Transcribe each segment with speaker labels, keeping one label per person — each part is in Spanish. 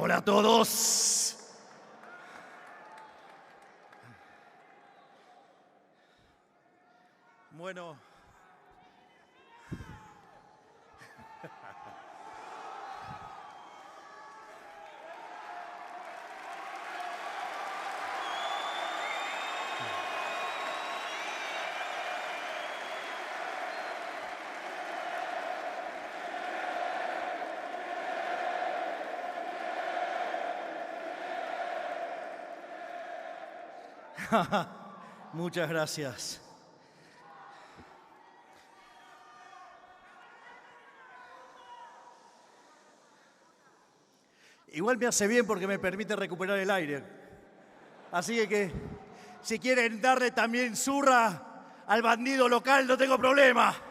Speaker 1: Hola a todos. Bueno. Muchas gracias. Igual me hace bien porque me permite recuperar el aire. Así que si quieren darle también zurra al bandido local, no tengo problema.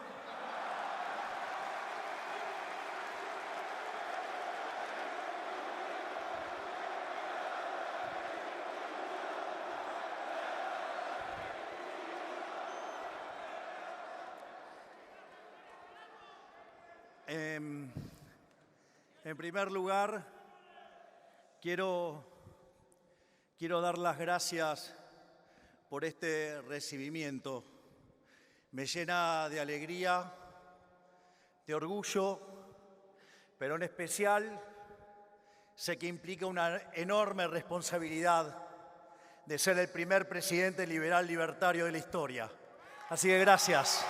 Speaker 1: En primer lugar, quiero dar las gracias por este recibimiento. Me llena de alegría, de orgullo, pero en especial sé que implica una enorme responsabilidad de ser el primer presidente liberal libertario de la historia. Así que gracias.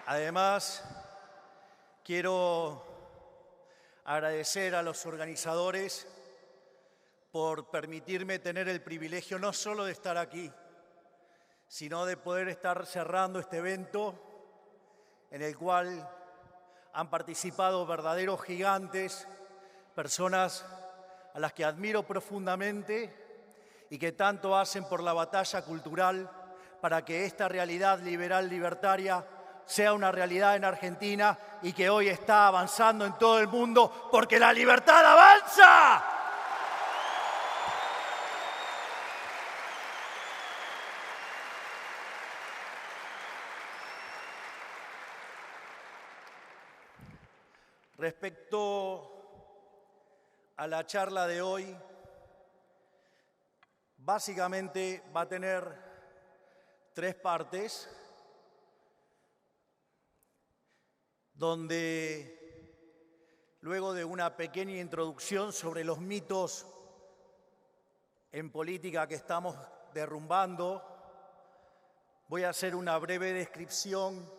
Speaker 1: Además, quiero agradecer a los organizadores por permitirme tener el privilegio no solo de estar aquí, sino de poder estar cerrando este evento en el cual han participado verdaderos gigantes, personas a las que admiro profundamente y que tanto hacen por la batalla cultural para que esta realidad liberal libertaria sea una realidad en Argentina y que hoy está avanzando en todo el mundo porque la libertad avanza. Respecto a la charla de hoy, básicamente va a tener 3 partes, donde luego de una pequeña introducción sobre los mitos en política que estamos derrumbando, voy a hacer una breve descripción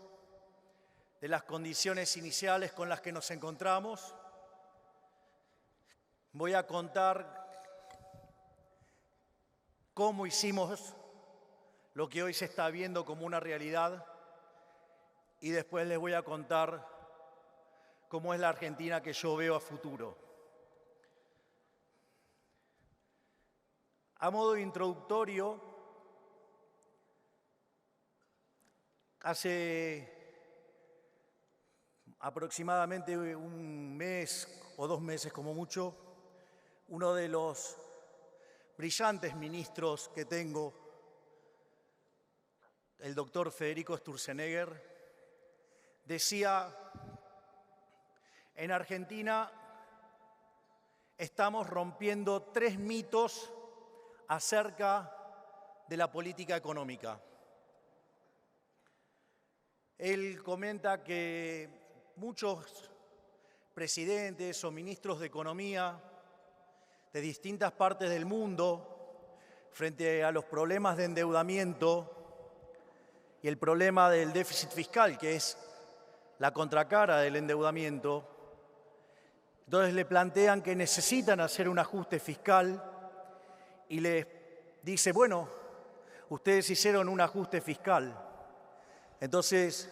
Speaker 1: de las condiciones iniciales con las que nos encontramos. Voy a contar cómo hicimos lo que hoy se está viendo como una realidad y después les voy a contar cómo es la Argentina que yo veo a futuro. A modo introductorio, hace aproximadamente un mes o 2 meses como mucho, uno de los brillantes ministros que tengo, el doctor Federico Sturzenegger, decía: en Argentina estamos rompiendo 3 mitos acerca de la política económica. Él comenta que muchos presidentes o ministros de economía de distintas partes del mundo, frente a los problemas de endeudamiento y el problema del déficit fiscal, que es la contracara del endeudamiento, entonces le plantean que necesitan hacer un ajuste fiscal y les dice: bueno, ustedes hicieron un ajuste fiscal. Entonces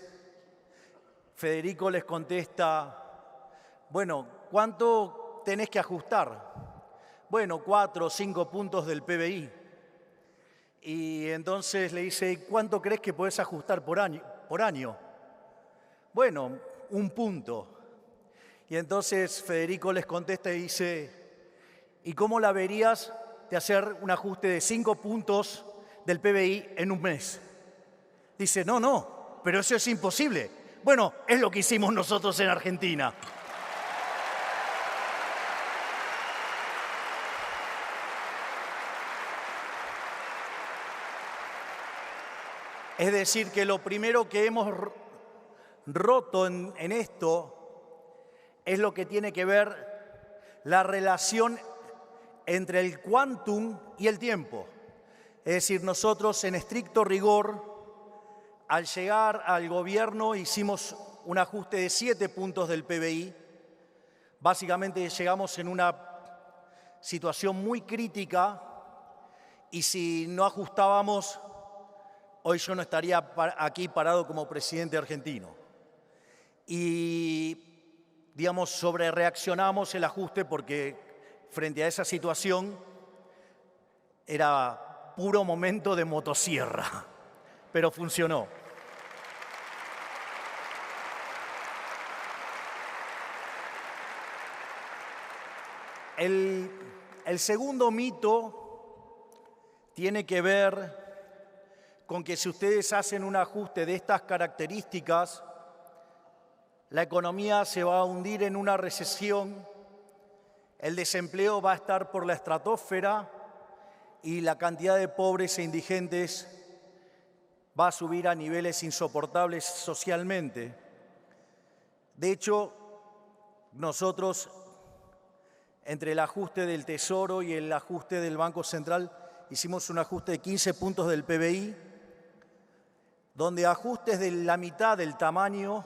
Speaker 1: Federico les contesta: bueno, ¿cuánto tenés que ajustar? Bueno, 4 o 5 puntos del PBI. Y entonces le dice: ¿cuánto crees que podés ajustar por año? Bueno, 1 punto. Y entonces Federico les contesta y dice: ¿y cómo la verías de hacer un ajuste de 5 puntos del PBI en un mes. Dice, no, pero eso es imposible. Bueno, es lo que hicimos nosotros en Argentina. Es decir, que lo primero que hemos roto en esto es lo que tiene que ver la relación entre el quantum y el tiempo. Es decir, nosotros en estricto rigor, al llegar al gobierno hicimos un ajuste de 7 puntos del PBI. Básicamente llegamos en una situación muy crítica y si no ajustábamos, hoy yo no estaría aquí parado como presidente argentino. Y, digamos, sobrereaccionamos el ajuste porque frente a esa situación era puro momento de motosierra, pero funcionó. El segundo mito tiene que ver con que si ustedes hacen un ajuste de estas características, la economía se va a hundir en una recesión, el desempleo va a estar por la estratosfera y la cantidad de pobres e indigentes va a subir a niveles insoportables socialmente. De hecho, nosotros, entre el ajuste del Tesoro y el ajuste del Banco Central, hicimos un ajuste de 15 puntos del PBI, donde ajustes de la mitad del tamaño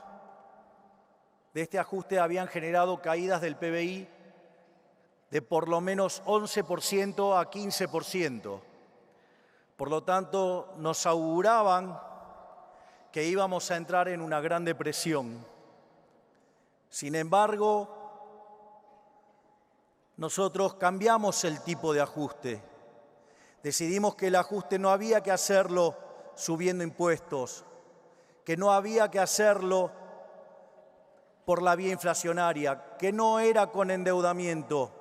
Speaker 1: de este ajuste habían generado caídas del PBI de por lo menos 11% a 15%. Por lo tanto, nos auguraban que íbamos a entrar en una gran depresión. Sin embargo, nosotros cambiamos el tipo de ajuste. Decidimos que el ajuste no había que hacerlo subiendo impuestos, que no había que hacerlo por la vía inflacionaria, que no era con endeudamiento,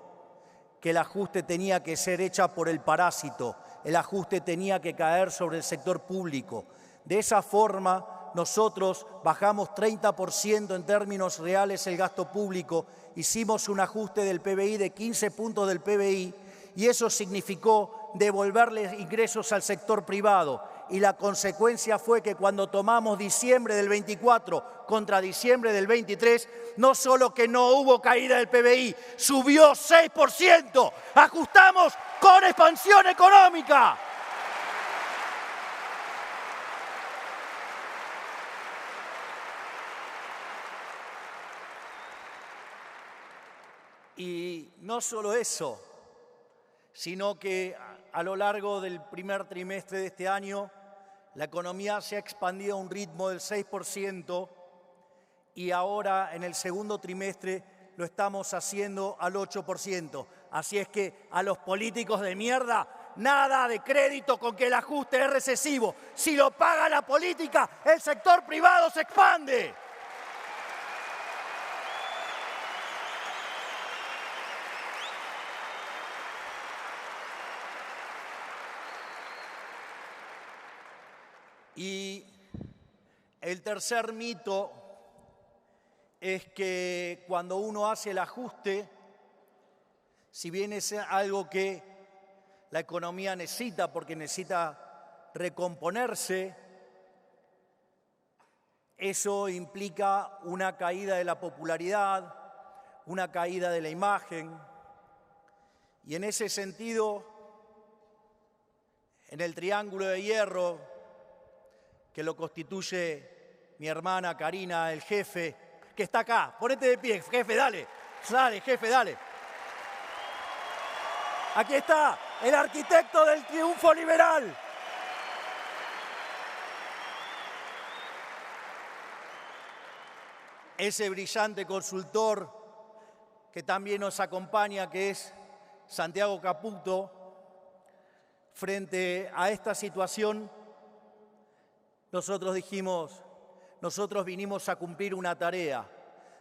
Speaker 1: que el ajuste tenía que ser hecho por el parásito, el ajuste tenía que caer sobre el sector público. De esa forma, nosotros bajamos 30% en términos reales el gasto público, hicimos un ajuste del PBI de 15 puntos del PBI y eso significó devolverle ingresos al sector privado. Y la consecuencia fue que cuando tomamos diciembre del 24 contra diciembre del 23, no solo que no hubo caída del PBI, subió 6%. Ajustamos con expansión económica. Y no solo eso, sino que a lo largo del primer trimestre de este año, la economía se ha expandido a un ritmo del 6% y ahora en el segundo trimestre lo estamos haciendo al 8%. Así es que a los políticos de mierda, nada de crédito con que el ajuste es recesivo. Si lo paga la política, el sector privado se expande. Y el tercer mito es que cuando uno hace el ajuste, si bien es algo que la economía necesita porque necesita recomponerse, eso implica una caída de la popularidad, una caída de la imagen. Y en ese sentido, en el triángulo de hierro que lo constituye mi hermana Karina, el jefe, que está acá. Ponete de pie, jefe, dale. Dale, jefe, dale. Aquí está, el arquitecto del triunfo liberal. Ese brillante consultor que también nos acompaña, que es Santiago Caputo, frente a esta situación, nosotros dijimos, nosotros vinimos a cumplir una tarea.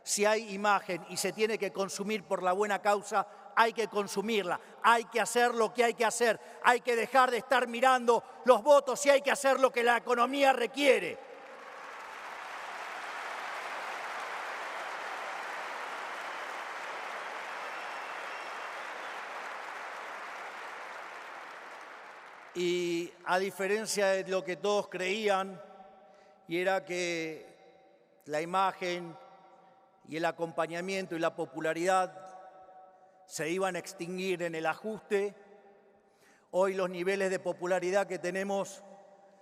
Speaker 1: Si hay imagen y se tiene que consumir por la buena causa, hay que consumirla, hay que hacer lo que hay que hacer, hay que dejar de estar mirando los votos y hay que hacer lo que la economía requiere. Y a diferencia de lo que todos creían, y era que la imagen y el acompañamiento y la popularidad se iban a extinguir en el ajuste, hoy los niveles de popularidad que tenemos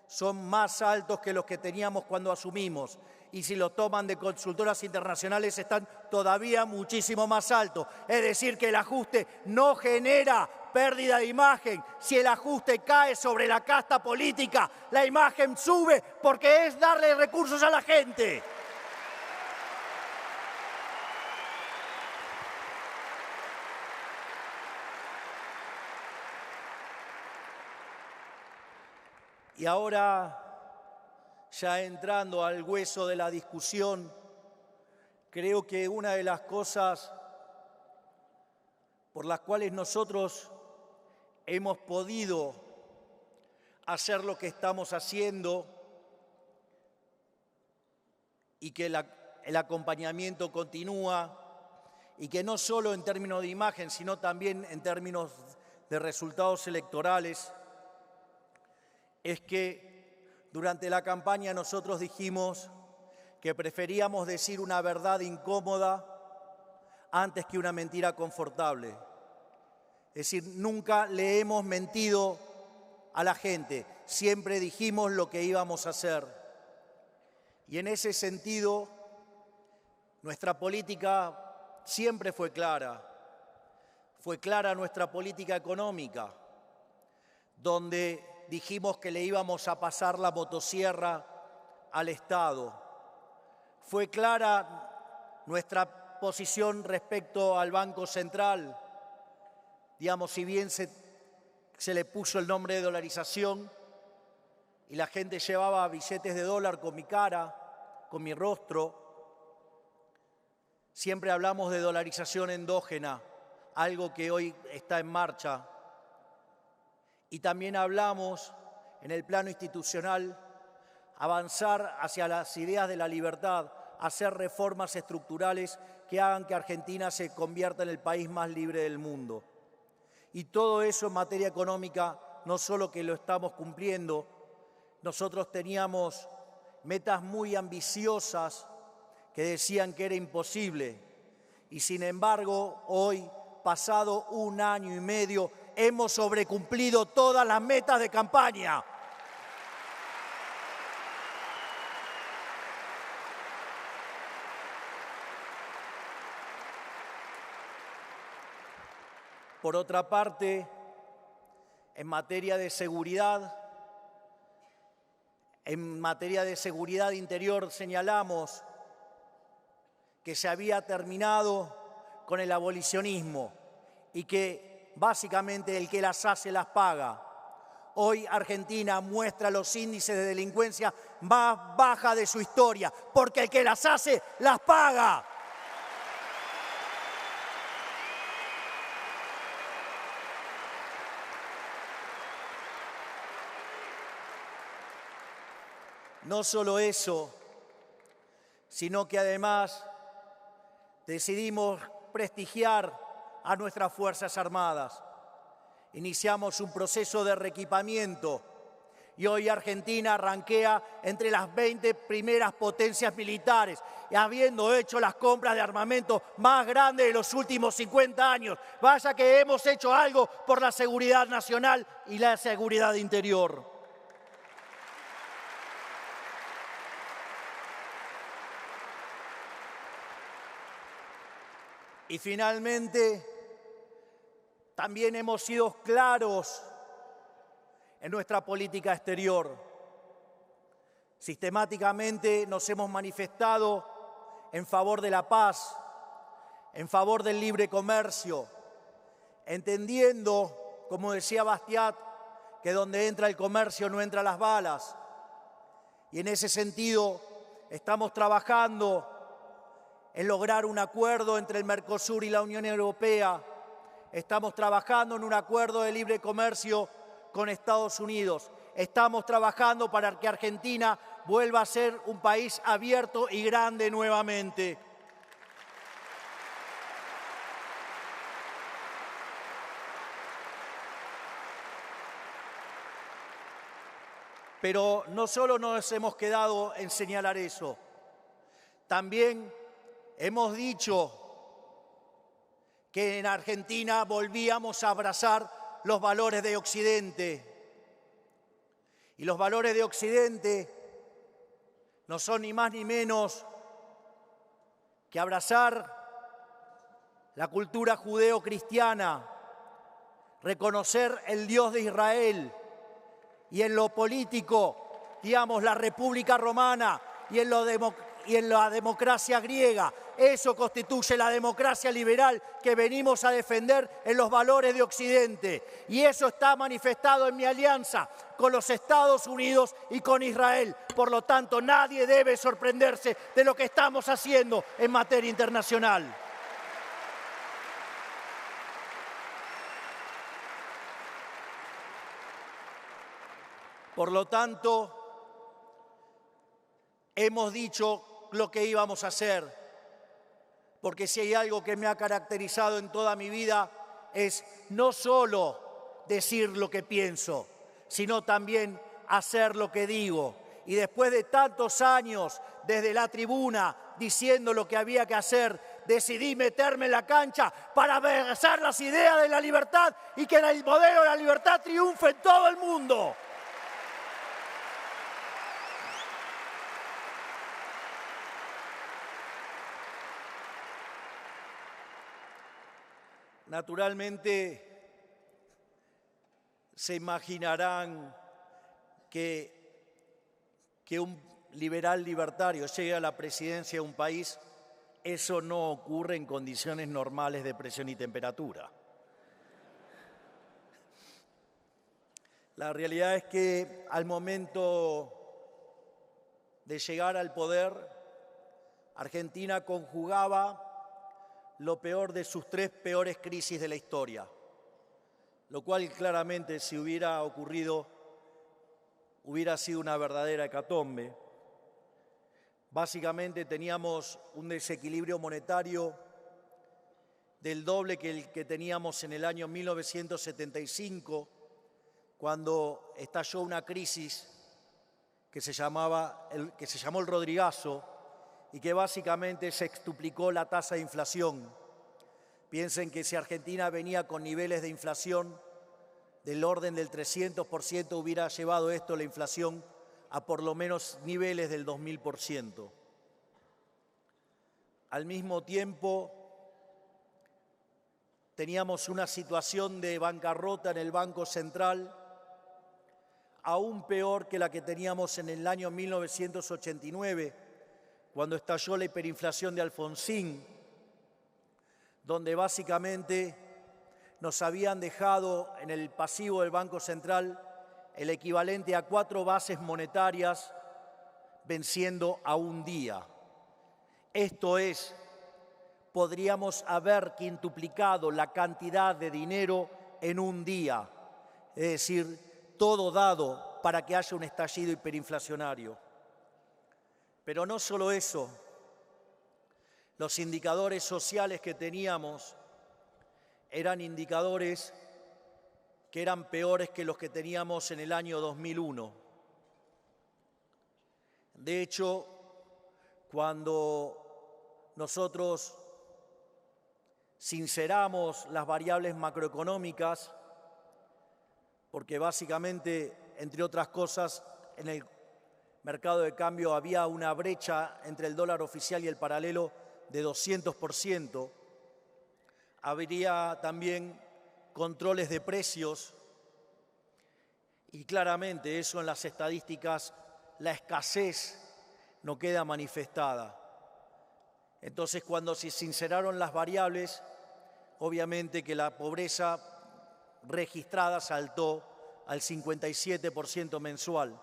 Speaker 1: son más altos que los que teníamos cuando asumimos. Y si lo toman de consultoras internacionales, están todavía muchísimo más altos. Es decir, que el ajuste no genera pérdida de imagen. Si el ajuste cae sobre la casta política, la imagen sube porque es darle recursos a la gente. Y ahora, ya entrando al hueso de la discusión, creo que una de las cosas por las cuales nosotros hemos podido hacer lo que estamos haciendo y que el acompañamiento continúa y que no solo en términos de imagen, sino también en términos de resultados electorales, es que durante la campaña nosotros dijimos que preferíamos decir una verdad incómoda antes que una mentira confortable. Es decir, nunca le hemos mentido a la gente, siempre dijimos lo que íbamos a hacer. Y en ese sentido, nuestra política siempre fue clara nuestra política económica, donde dijimos que le íbamos a pasar la motosierra al Estado. Fue clara nuestra posición respecto al Banco Central. Digamos, si bien se le puso el nombre de dolarización y la gente llevaba billetes de dólar con mi cara, con mi rostro, siempre hablamos de dolarización endógena, algo que hoy está en marcha. Y también hablamos, en el plano institucional, avanzar hacia las ideas de la libertad, hacer reformas estructurales que hagan que Argentina se convierta en el país más libre del mundo. Y todo eso en materia económica, no solo que lo estamos cumpliendo, nosotros teníamos metas muy ambiciosas que decían que era imposible. Y sin embargo, hoy, pasado 1 año y medio, hemos sobrecumplido todas las metas de campaña. Por otra parte, en materia de seguridad interior señalamos que se había terminado con el abolicionismo y que básicamente el que las hace las paga. Hoy Argentina muestra los índices de delincuencia más bajos de su historia, porque el que las hace las paga. No solo eso, sino que además decidimos prestigiar a nuestras Fuerzas Armadas. Iniciamos un proceso de reequipamiento y hoy Argentina ranquea entre las 20 primeras potencias militares, y habiendo hecho las compras de armamento más grandes de los últimos 50 años. Vaya que hemos hecho algo por la seguridad nacional y la seguridad interior. Y finalmente, también hemos sido claros en nuestra política exterior. Sistemáticamente nos hemos manifestado en favor de la paz, en favor del libre comercio, entendiendo, como decía Bastiat, que donde entra el comercio no entran las balas. Y en ese sentido estamos trabajando en lograr un acuerdo entre el Mercosur y la Unión Europea. Estamos trabajando en un acuerdo de libre comercio con Estados Unidos. Estamos trabajando para que Argentina vuelva a ser un país abierto y grande nuevamente. Pero no solo nos hemos quedado en señalar eso, también hemos dicho que en Argentina volvíamos a abrazar los valores de Occidente. Y los valores de Occidente no son ni más ni menos que abrazar la cultura judeo-cristiana, reconocer el Dios de Israel y en lo político, digamos, la República Romana y en la democracia griega. Eso constituye la democracia liberal que venimos a defender en los valores de Occidente. Y eso está manifestado en mi alianza con los Estados Unidos y con Israel. Por lo tanto, nadie debe sorprenderse de lo que estamos haciendo en materia internacional. Por lo tanto, hemos dicho lo que íbamos a hacer, porque si hay algo que me ha caracterizado en toda mi vida es no solo decir lo que pienso, sino también hacer lo que digo. Y después de tantos años desde la tribuna diciendo lo que había que hacer, decidí meterme en la cancha para abrazar las ideas de la libertad y que el modelo de la libertad triunfe en todo el mundo. Naturalmente, se imaginarán que un liberal libertario llegue a la presidencia de un país, eso no ocurre en condiciones normales de presión y temperatura. La realidad es que al momento de llegar al poder, Argentina conjugaba lo peor de sus 3 peores crisis de la historia, lo cual claramente, si hubiera ocurrido, hubiera sido una verdadera hecatombe. Básicamente teníamos un desequilibrio monetario del doble que el que teníamos en el año 1975, cuando estalló una crisis que se llamó el Rodrigazo, y que básicamente sextuplicó la tasa de inflación. Piensen que si Argentina venía con niveles de inflación del orden del 300%, hubiera llevado esto, la inflación, a por lo menos niveles del 2000%. Al mismo tiempo, teníamos una situación de bancarrota en el Banco Central, aún peor que la que teníamos en el año 1989, cuando estalló la hiperinflación de Alfonsín, donde básicamente nos habían dejado en el pasivo del Banco Central el equivalente a 4 bases monetarias venciendo a un día. Esto es, podríamos haber quintuplicado la cantidad de dinero en un día, es decir, todo dado para que haya un estallido hiperinflacionario. Pero no solo eso, los indicadores sociales que teníamos eran indicadores que eran peores que los que teníamos en el año 2001. De hecho, cuando nosotros sinceramos las variables macroeconómicas, porque básicamente, entre otras cosas, en el mercado de cambio había una brecha entre el dólar oficial y el paralelo de 200%. Habría también controles de precios y claramente eso en las estadísticas, la escasez no queda manifestada. Entonces, cuando se sinceraron las variables, obviamente que la pobreza registrada saltó al 57% mensual.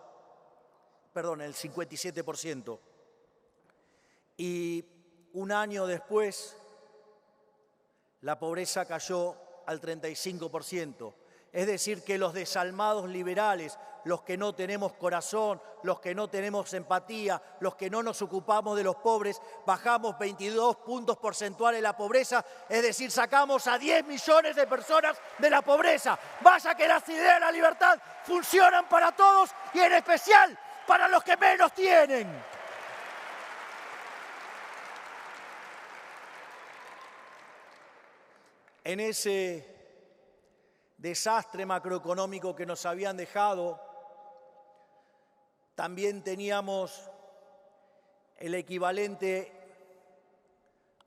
Speaker 1: Perdón, el 57%. Y un año después la pobreza cayó al 35%. Es decir, que los desalmados liberales, los que no tenemos corazón, los que no tenemos empatía, los que no nos ocupamos de los pobres, bajamos 22 puntos porcentuales la pobreza, es decir, sacamos a 10 millones de personas de la pobreza. Vaya que las ideas de la libertad funcionan para todos y en especial para los que menos tienen. En ese desastre macroeconómico que nos habían dejado, también teníamos el equivalente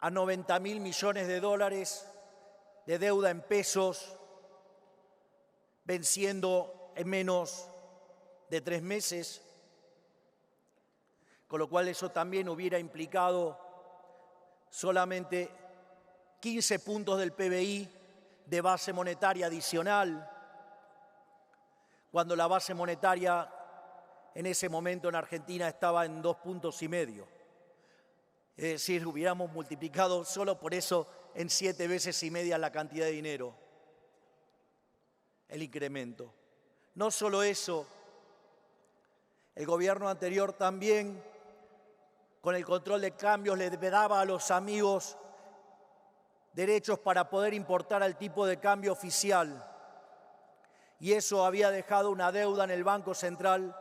Speaker 1: a 90.000 millones de dólares de deuda en pesos, venciendo en menos de 3 meses, con lo cual eso también hubiera implicado solamente 15 puntos del PBI de base monetaria adicional, cuando la base monetaria en ese momento en Argentina estaba en 2,5 puntos. Es decir, hubiéramos multiplicado solo por eso en 7,5 veces la cantidad de dinero, el incremento. No solo eso, el gobierno anterior también, con el control de cambios, le daba a los amigos derechos para poder importar al tipo de cambio oficial. Y eso había dejado una deuda en el Banco Central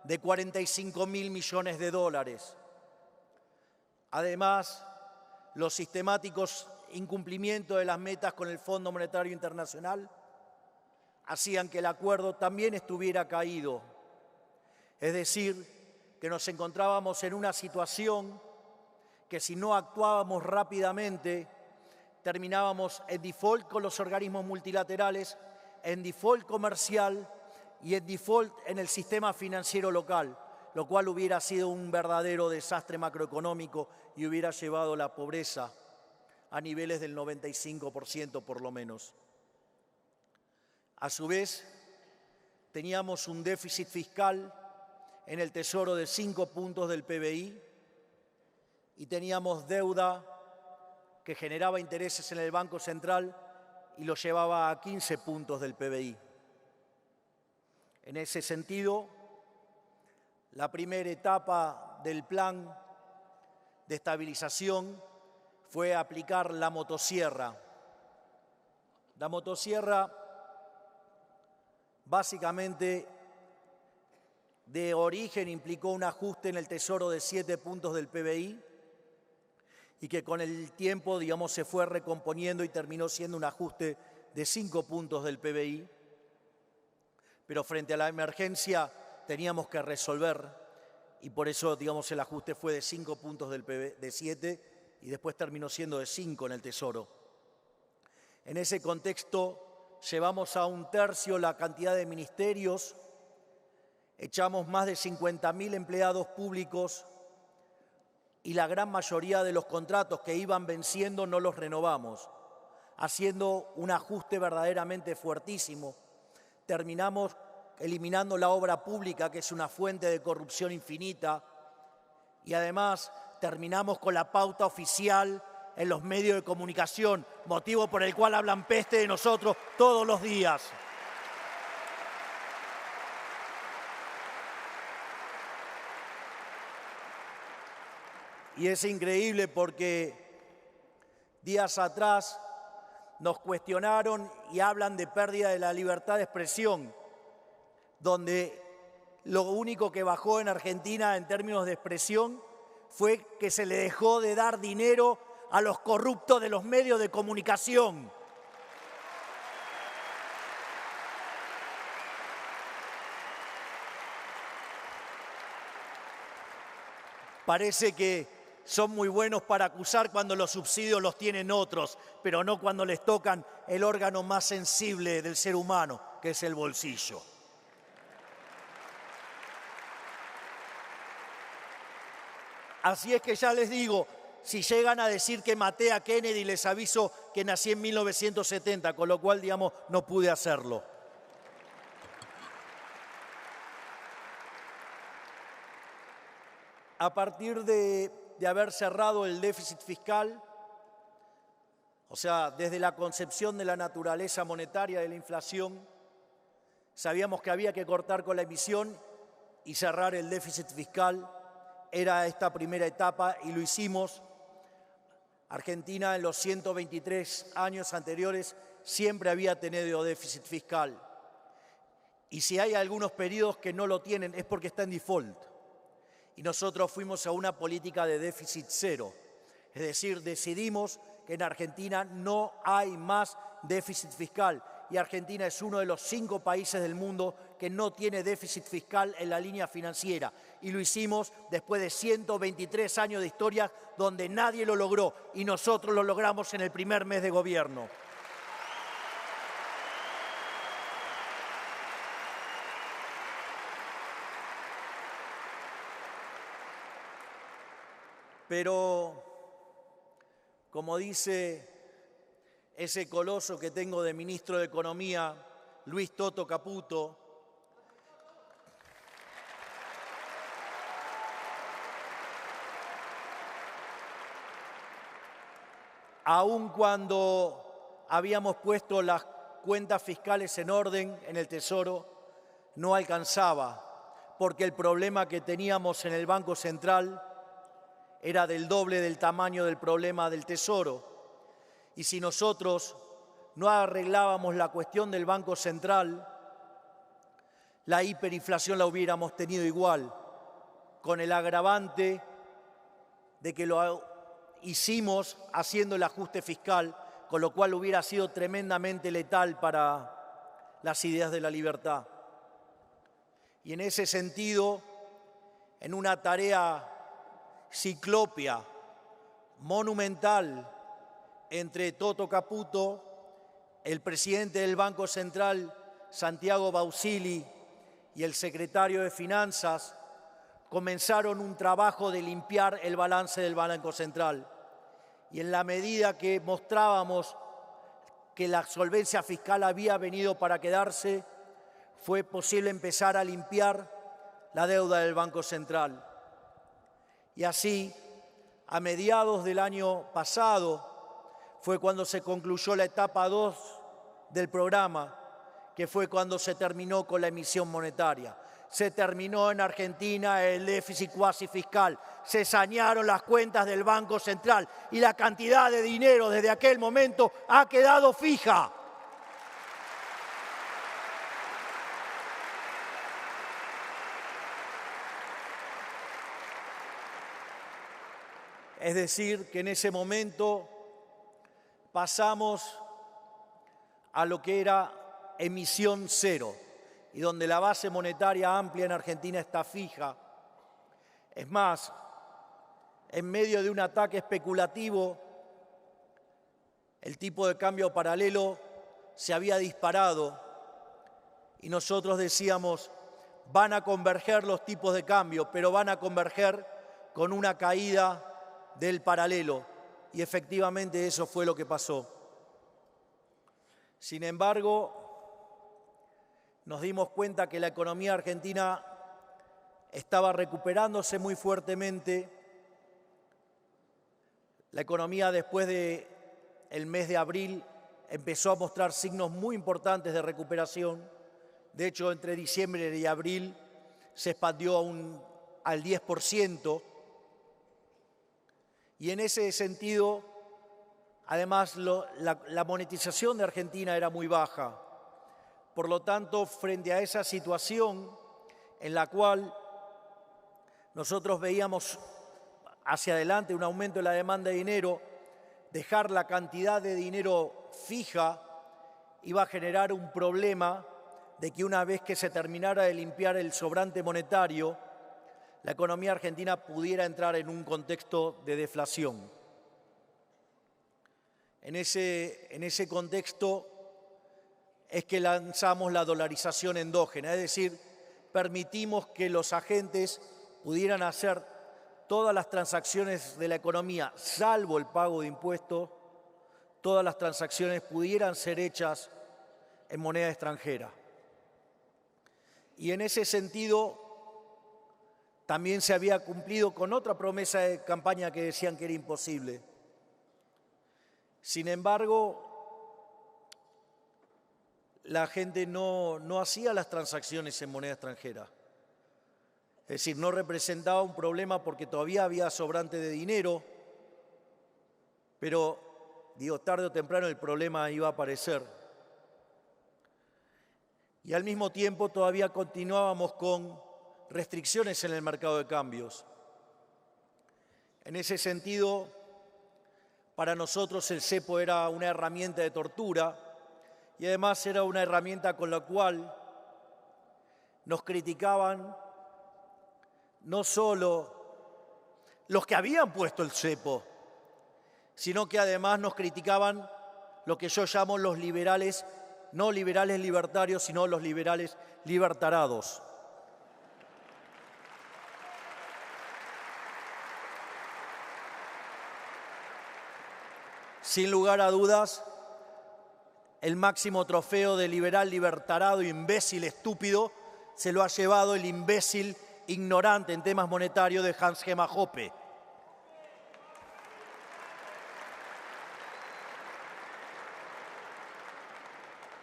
Speaker 1: de 45.000 millones de dólares. Además, los sistemáticos incumplimientos de las metas con el Fondo Monetario Internacional hacían que el acuerdo también estuviera caído. Es decir, que nos encontrábamos en una situación que si no actuábamos rápidamente, terminábamos en default con los organismos multilaterales, en default comercial y en default en el sistema financiero local, lo cual hubiera sido un verdadero desastre macroeconómico y hubiera llevado la pobreza a niveles del 95% por lo menos. A su vez, teníamos un déficit fiscal en el Tesoro de 5 puntos del PBI y teníamos deuda que generaba intereses en el Banco Central y lo llevaba a 15 puntos del PBI. En ese sentido, la primera etapa del plan de estabilización fue aplicar la motosierra. La motosierra básicamente de origen implicó un ajuste en el Tesoro de 7 puntos del PBI y que con el tiempo, se fue recomponiendo y terminó siendo un ajuste de 5 puntos del PBI. Pero frente a la emergencia teníamos que resolver y por eso, el ajuste fue de 5 puntos del PBI, de 7, y después terminó siendo de 5 en el Tesoro. En ese contexto, llevamos a 1/3 la cantidad de ministerios, echamos más de 50.000 empleados públicos y la gran mayoría de los contratos que iban venciendo no los renovamos, haciendo un ajuste verdaderamente fuertísimo. Terminamos eliminando la obra pública, que es una fuente de corrupción infinita, y además terminamos con la pauta oficial en los medios de comunicación, motivo por el cual hablan peste de nosotros todos los días. Y es increíble porque días atrás nos cuestionaron y hablan de pérdida de la libertad de expresión, donde lo único que bajó en Argentina en términos de expresión fue que se le dejó de dar dinero a los corruptos de los medios de comunicación. Parece que son muy buenos para acusar cuando los subsidios los tienen otros, pero no cuando les tocan el órgano más sensible del ser humano, que es el bolsillo. Así es que ya les digo, si llegan a decir que maté a Kennedy, les aviso que nací en 1970, con lo cual, no pude hacerlo. A partir de de haber cerrado el déficit fiscal, o sea, desde la concepción de la naturaleza monetaria de la inflación, sabíamos que había que cortar con la emisión y cerrar el déficit fiscal. Era esta primera etapa y lo hicimos. Argentina en los 123 años anteriores siempre había tenido déficit fiscal. Y si hay algunos periodos que no lo tienen es porque está en default. Y nosotros fuimos a una política de déficit cero. Es decir, decidimos que en Argentina no hay más déficit fiscal. Y Argentina es uno de los 5 países del mundo que no tiene déficit fiscal en la línea financiera. Y lo hicimos después de 123 años de historia donde nadie lo logró y nosotros lo logramos en el primer mes de gobierno. Pero, como dice ese coloso que tengo de ministro de Economía, Luis Toto Caputo, aun cuando habíamos puesto las cuentas fiscales en orden en el Tesoro, no alcanzaba, porque el problema que teníamos en el Banco Central era del doble del tamaño del problema del Tesoro. Y si nosotros no arreglábamos la cuestión del Banco Central, la hiperinflación la hubiéramos tenido igual, con el agravante de que lo hicimos haciendo el ajuste fiscal, con lo cual hubiera sido tremendamente letal para las ideas de la libertad. Y en ese sentido, en una tarea ciclópea, monumental, entre Toto Caputo, el presidente del Banco Central, Santiago Bausili, y el secretario de Finanzas, comenzaron un trabajo de limpiar el balance del Banco Central. Y en la medida que mostrábamos que la solvencia fiscal había venido para quedarse, fue posible empezar a limpiar la deuda del Banco Central. Y así, a mediados del año pasado, fue cuando se concluyó la etapa 2 del programa, que fue cuando se terminó con la emisión monetaria. Se terminó en Argentina el déficit cuasi fiscal, se sanearon las cuentas del Banco Central y la cantidad de dinero desde aquel momento ha quedado fija. Es decir, que en ese momento pasamos a lo que era emisión cero, y donde la base monetaria amplia en Argentina está fija. Es más, en medio de un ataque especulativo, el tipo de cambio paralelo se había disparado y nosotros decíamos, van a converger los tipos de cambio, pero van a converger con una caída del paralelo. Y efectivamente eso fue lo que pasó. Sin embargo, nos dimos cuenta que la economía argentina estaba recuperándose muy fuertemente. La economía después del mes de abril empezó a mostrar signos muy importantes de recuperación. De hecho, entre diciembre y abril se expandió al 10%. Y en ese sentido, además, la monetización de Argentina era muy baja. Por lo tanto, frente a esa situación en la cual nosotros veíamos hacia adelante un aumento de la demanda de dinero, dejar la cantidad de dinero fija iba a generar un problema de que una vez que se terminara de limpiar el sobrante monetario, la economía argentina pudiera entrar en un contexto de deflación. En ese contexto es que lanzamos la dolarización endógena, es decir, permitimos que los agentes pudieran hacer todas las transacciones de la economía, salvo el pago de impuestos, todas las transacciones pudieran ser hechas en moneda extranjera. Y en ese sentido, también se había cumplido con otra promesa de campaña que decían que era imposible. Sin embargo, la gente no hacía las transacciones en moneda extranjera. Es decir, no representaba un problema porque todavía había sobrante de dinero, pero, tarde o temprano el problema iba a aparecer. Y al mismo tiempo todavía continuábamos con restricciones en el mercado de cambios. En ese sentido, para nosotros el cepo era una herramienta de tortura y además era una herramienta con la cual nos criticaban no solo los que habían puesto el cepo, sino que además nos criticaban lo que yo llamo los liberales, no liberales libertarios, sino los liberales libertarados. Sin lugar a dudas, el máximo trofeo de liberal libertarado, imbécil, estúpido, se lo ha llevado el imbécil ignorante en temas monetarios de Hans-Hermann Hoppe.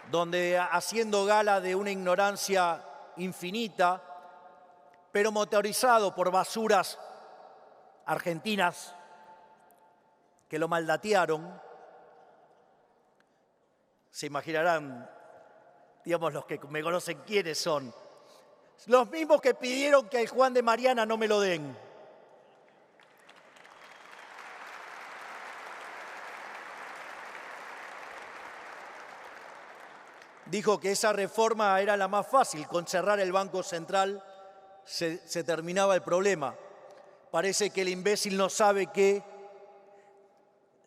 Speaker 1: Donde haciendo gala de una ignorancia infinita, pero motorizado por basuras argentinas que lo maldatearon, se imaginarán, los que me conocen quiénes son. Los mismos que pidieron que el Juan de Mariana no me lo den. Dijo que esa reforma era la más fácil, con cerrar el Banco Central se terminaba el problema. Parece que el imbécil no sabe que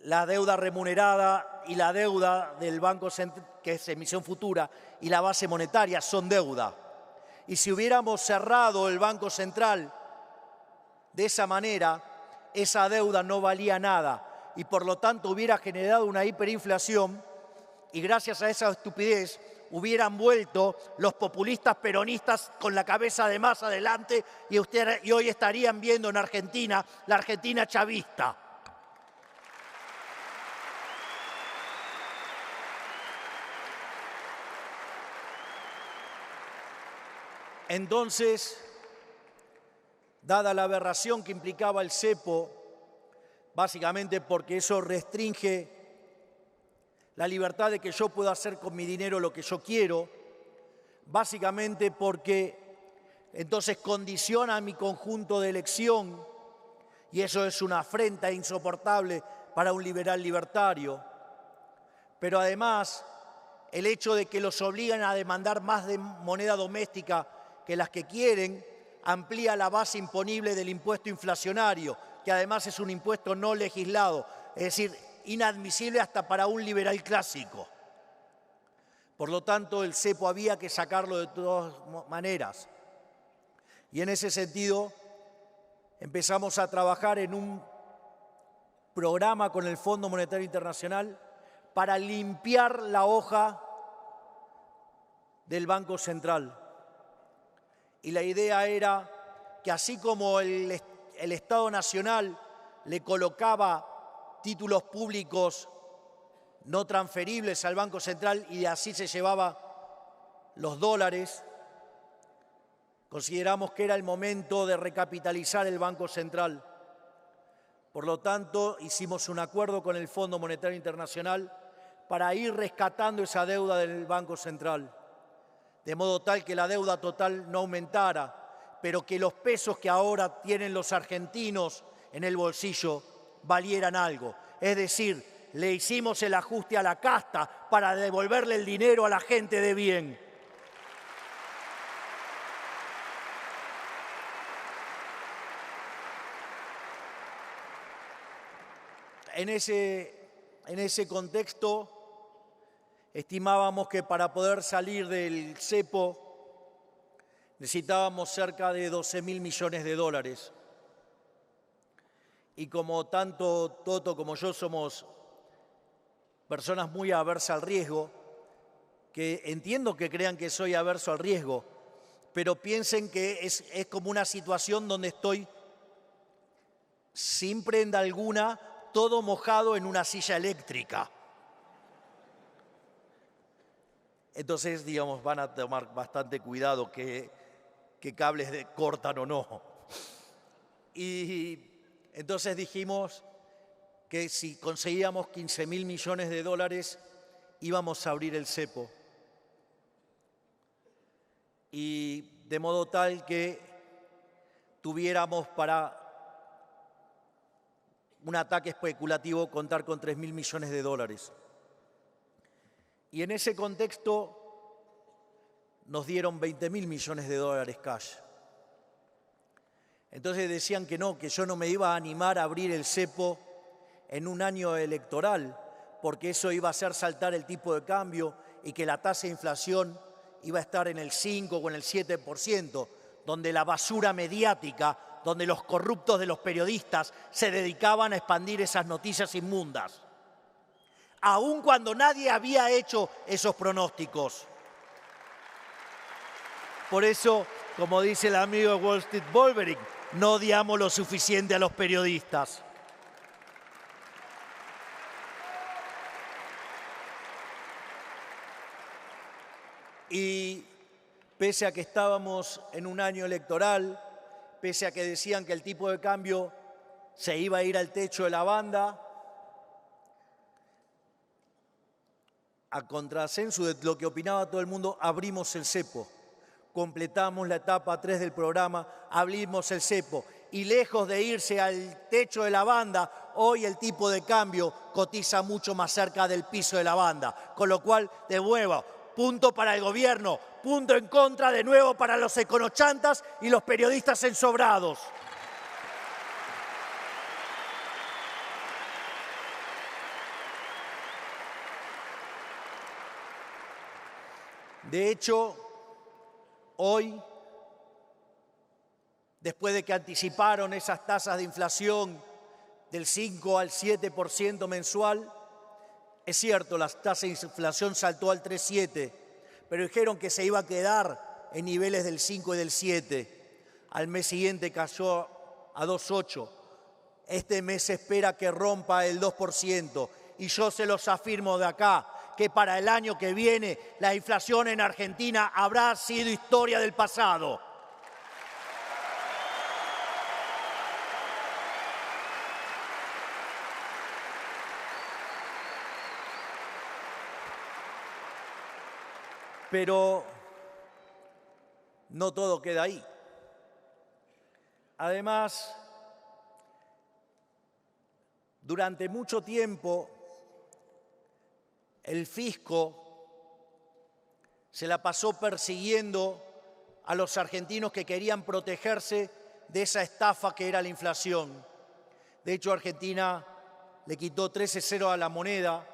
Speaker 1: la deuda remunerada y la deuda del Banco Central, que es emisión futura, y la base monetaria son deuda. Y si hubiéramos cerrado el Banco Central de esa manera, esa deuda no valía nada y por lo tanto hubiera generado una hiperinflación y gracias a esa estupidez hubieran vuelto los populistas peronistas con la cabeza de más adelante y hoy estarían viendo en Argentina la Argentina chavista. Entonces, dada la aberración que implicaba el cepo, básicamente porque eso restringe la libertad de que yo pueda hacer con mi dinero lo que yo quiero, básicamente porque entonces condiciona mi conjunto de elección y eso es una afrenta insoportable para un liberal libertario. Pero además, el hecho de que los obligan a demandar más de moneda doméstica que las que quieren, amplía la base imponible del impuesto inflacionario, que además es un impuesto no legislado, es decir, inadmisible hasta para un liberal clásico. Por lo tanto, el cepo había que sacarlo de todas maneras. Y en ese sentido, empezamos a trabajar en un programa con el Fondo Monetario Internacional para limpiar la hoja del Banco Central. Y la idea era que así como el Estado Nacional le colocaba títulos públicos no transferibles al Banco Central y así se llevaba los dólares, consideramos que era el momento de recapitalizar el Banco Central. Por lo tanto, hicimos un acuerdo con el Fondo Monetario Internacional para ir rescatando esa deuda del Banco Central, de modo tal que la deuda total no aumentara, pero que los pesos que ahora tienen los argentinos en el bolsillo valieran algo. Es decir, le hicimos el ajuste a la casta para devolverle el dinero a la gente de bien. En ese contexto, estimábamos que para poder salir del cepo necesitábamos cerca de 12.000 millones de dólares. Y como tanto Toto como yo somos personas muy aversas al riesgo, que entiendo que crean que soy averso al riesgo, pero piensen que es como una situación donde estoy sin prenda alguna, todo mojado en una silla eléctrica. Entonces, digamos, van a tomar bastante cuidado qué cables cortan o no. Y entonces dijimos que si conseguíamos 15.000 millones de dólares, íbamos a abrir el cepo. Y de modo tal que tuviéramos para un ataque especulativo contar con 3.000 millones de dólares. Y en ese contexto nos dieron 20.000 millones de dólares cash. Entonces decían que no, que yo no me iba a animar a abrir el cepo en un año electoral, porque eso iba a hacer saltar el tipo de cambio y que la tasa de inflación iba a estar en el 5 o en el 7%, donde la basura mediática, donde los corruptos de los periodistas se dedicaban a expandir esas noticias inmundas, aun cuando nadie había hecho esos pronósticos. Por eso, como dice el amigo de Wall Street, Wolverine, no odiamos lo suficiente a los periodistas. Y pese a que estábamos en un año electoral, pese a que decían que el tipo de cambio se iba a ir al techo de la banda, a contrasenso de lo que opinaba todo el mundo, abrimos el cepo. Completamos la etapa 3 del programa, abrimos el cepo. Y lejos de irse al techo de la banda, hoy el tipo de cambio cotiza mucho más cerca del piso de la banda. Con lo cual, de nuevo, punto para el gobierno, punto en contra de nuevo para los econochantas y los periodistas ensobrados. De hecho, hoy, después de que anticiparon esas tasas de inflación del 5 al 7% mensual, es cierto, la tasa de inflación saltó al 3,7, pero dijeron que se iba a quedar en niveles del 5 y del 7. Al mes siguiente cayó a 2,8. Este mes se espera que rompa el 2%. Y yo se los afirmo de acá, que para el año que viene la inflación en Argentina habrá sido historia del pasado. Pero no todo queda ahí. Además, durante mucho tiempo, el fisco se la pasó persiguiendo a los argentinos que querían protegerse de esa estafa que era la inflación. De hecho, Argentina le quitó 13 ceros a la moneda.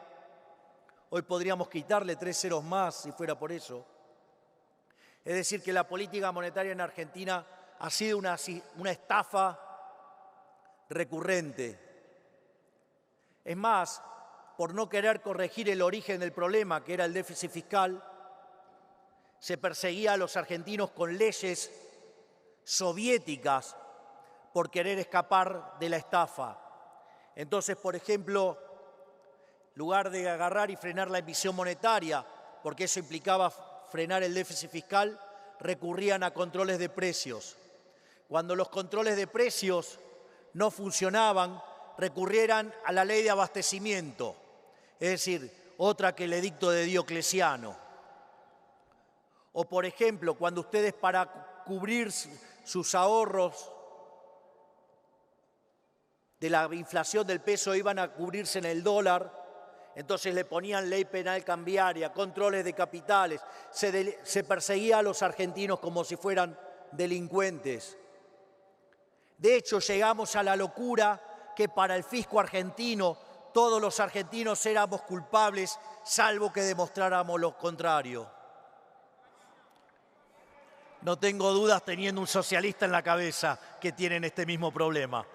Speaker 1: Hoy podríamos quitarle 3 ceros más si fuera por eso. Es decir, que la política monetaria en Argentina ha sido una estafa recurrente. Es más, por no querer corregir el origen del problema, que era el déficit fiscal, se perseguía a los argentinos con leyes soviéticas por querer escapar de la estafa. Entonces, por ejemplo, en lugar de agarrar y frenar la emisión monetaria, porque eso implicaba frenar el déficit fiscal, recurrían a controles de precios. Cuando los controles de precios no funcionaban, recurrieran a la ley de abastecimiento, es decir, otra que el edicto de Diocleciano. O, por ejemplo, cuando ustedes para cubrir sus ahorros de la inflación del peso iban a cubrirse en el dólar, entonces le ponían ley penal cambiaria, controles de capitales, se perseguía a los argentinos como si fueran delincuentes. De hecho, llegamos a la locura que para el fisco argentino todos los argentinos éramos culpables, salvo que demostráramos lo contrario. No tengo dudas, teniendo un socialista en la cabeza, que tienen este mismo problema.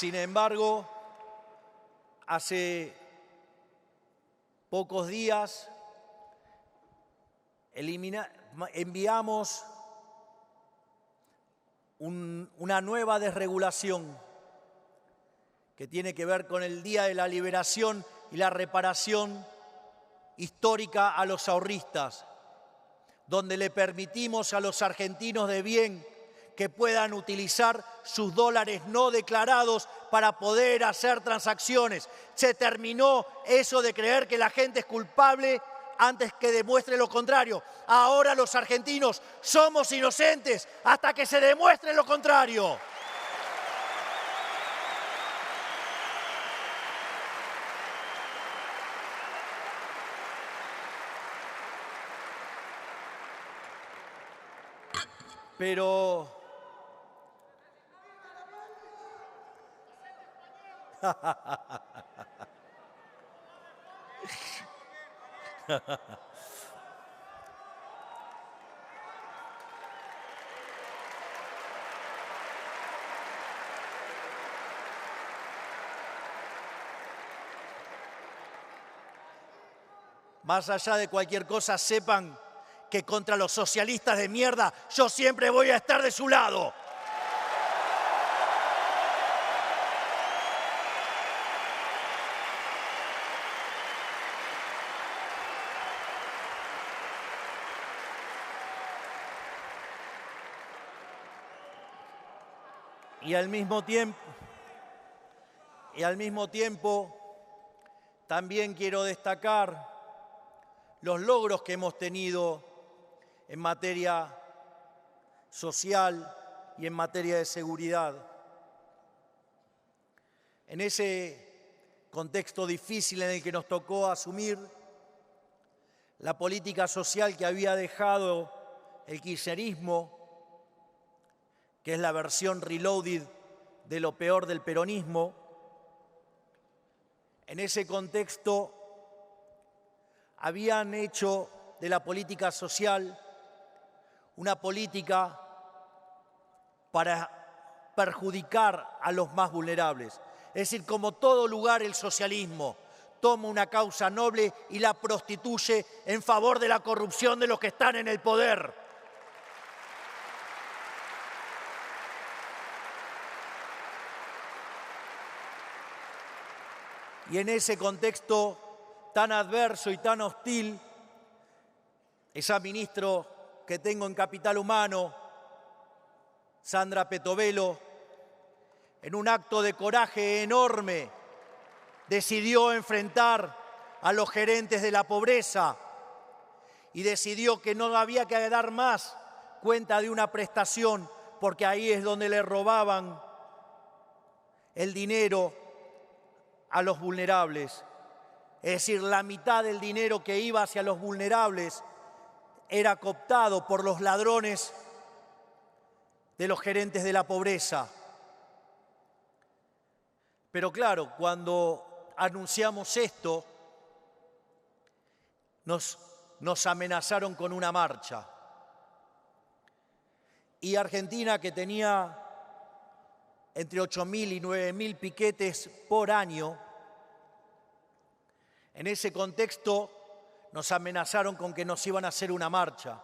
Speaker 1: Sin embargo, hace pocos días enviamos una nueva desregulación que tiene que ver con el Día de la Liberación y la reparación histórica a los ahorristas, donde le permitimos a los argentinos de bien que puedan utilizar sus dólares no declarados para poder hacer transacciones. Se terminó eso de creer que la gente es culpable antes que demuestre lo contrario. Ahora los argentinos somos inocentes hasta que se demuestre lo contrario. Pero más allá de cualquier cosa, sepan que contra los socialistas de mierda yo siempre voy a estar de su lado. Y al mismo tiempo, también quiero destacar los logros que hemos tenido en materia social y en materia de seguridad. En ese contexto difícil en el que nos tocó asumir la política social que había dejado el kirchnerismo, que es la versión reloaded de lo peor del peronismo, en ese contexto habían hecho de la política social una política para perjudicar a los más vulnerables. Es decir, como todo lugar, el socialismo toma una causa noble y la prostituye en favor de la corrupción de los que están en el poder. Y en ese contexto tan adverso y tan hostil, esa ministra que tengo en Capital Humano, Sandra Petovelo, en un acto de coraje enorme, decidió enfrentar a los gerentes de la pobreza y decidió que no había que dar más cuenta de una prestación, porque ahí es donde le robaban el dinero a los vulnerables. Es decir, la mitad del dinero que iba hacia los vulnerables era cooptado por los ladrones de los gerentes de la pobreza. Pero claro, cuando anunciamos esto, nos amenazaron con una marcha. Y Argentina, que tenía entre 8.000 y 9.000 piquetes por año, en ese contexto nos amenazaron con que nos iban a hacer una marcha.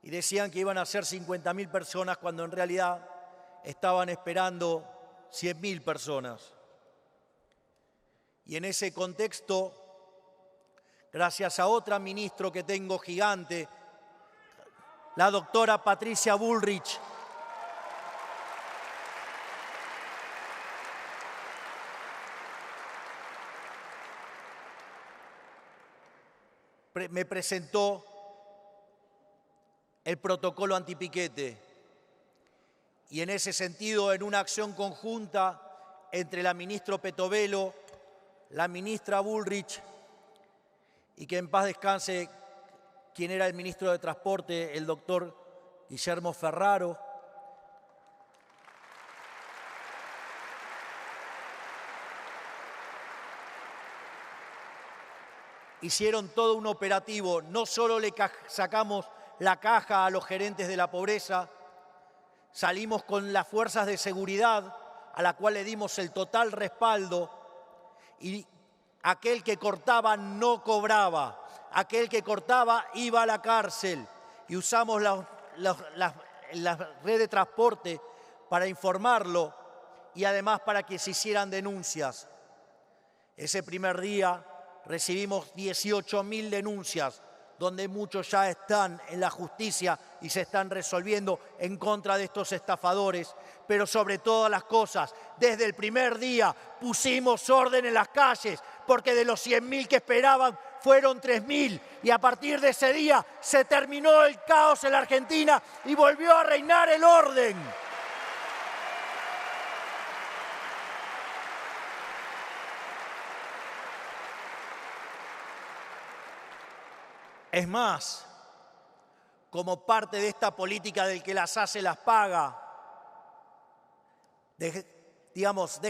Speaker 1: Y decían que iban a ser 50.000 personas cuando en realidad estaban esperando 100.000 personas. Y en ese contexto, gracias a otra ministra que tengo gigante, la doctora Patricia Bullrich, me presentó el protocolo antipiquete. Y en ese sentido, en una acción conjunta entre la ministra Petovelo, la ministra Bullrich, y que en paz descanse quien era el ministro de Transporte, el doctor Guillermo Ferraro, hicieron todo un operativo. No solo le sacamos la caja a los gerentes de la pobreza, salimos con las fuerzas de seguridad a la cual le dimos el total respaldo, y aquel que cortaba no cobraba, aquel que cortaba iba a la cárcel, y usamos la red de transporte para informarlo y además para que se hicieran denuncias. Ese primer día recibimos 18.000 denuncias, donde muchos ya están en la justicia y se están resolviendo en contra de estos estafadores. Pero sobre todas las cosas, desde el primer día pusimos orden en las calles, porque de los 100.000 que esperaban fueron 3.000. Y a partir de ese día se terminó el caos en la Argentina y volvió a reinar el orden. Es más, como parte de esta política del que las hace las paga, dejamos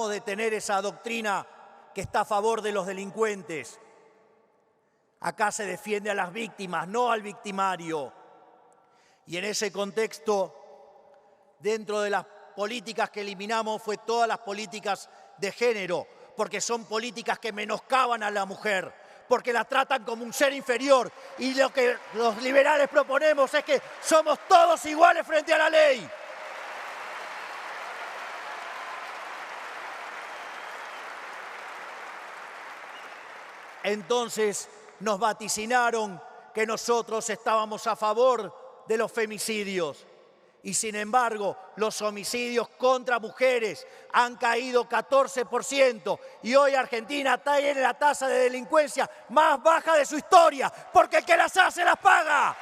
Speaker 1: de tener esa doctrina que está a favor de los delincuentes. Acá se defiende a las víctimas, no al victimario. Y en ese contexto, dentro de las políticas que eliminamos, fue todas las políticas de género, porque son políticas que menoscaban a la mujer, porque la tratan como un ser inferior. Y lo que los liberales proponemos es que somos todos iguales frente a la ley. Entonces nos vaticinaron que nosotros estábamos a favor de los femicidios. Y sin embargo, los homicidios contra mujeres han caído 14%. Y hoy Argentina tiene la tasa de delincuencia más baja de su historia, porque el que las hace las paga.